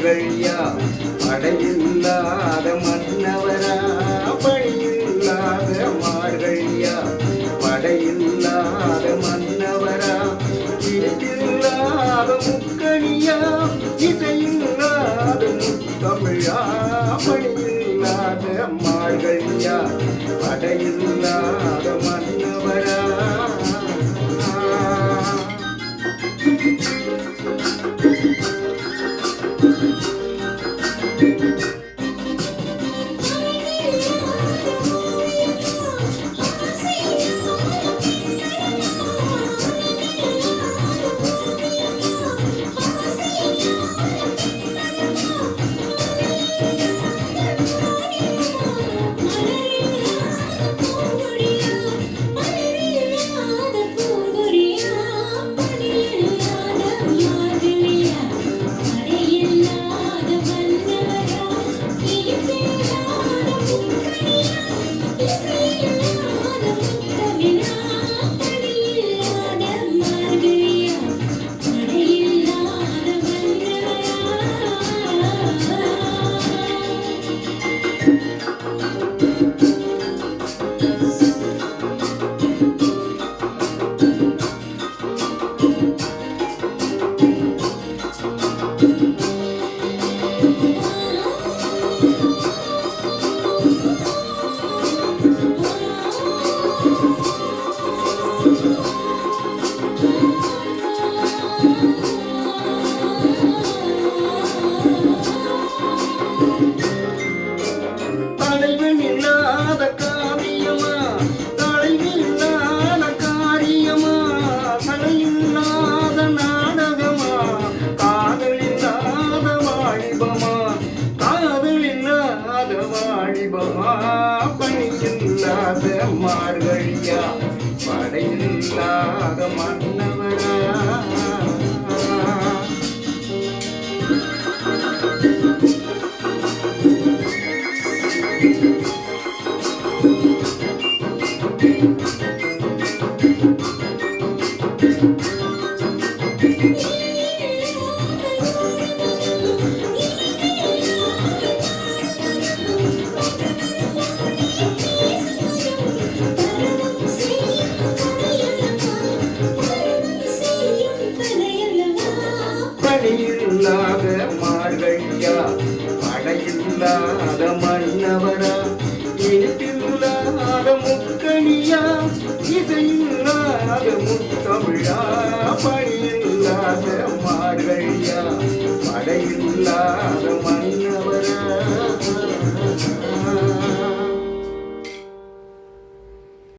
மார்கழியா படையில்லாத மன்னவரா பணியில்லாத மார்கழியா படையில்லாத மன்னவரா இனிப்பில்லாத முக்கணியா இசையில்லாத முத்தமிழா பணியில்லாத மார்கழியா படையில்லாத மன்னவரா தலைவனில்லாத காரியமா தலைவில்லாத காரியமா தலையில்லாத நாடகமா காதலில்லாத வாலிபமா காதலில்லாத வாலிபமா பணியில்லாத மார்கழியா படையில்லாத மன்னவரா பணியில்லாத மார்கழியா படையில்லாத மன்னவரா இனிப்பில்லாத முக்கணியா இசையில்லாத முத்தமிழா பணி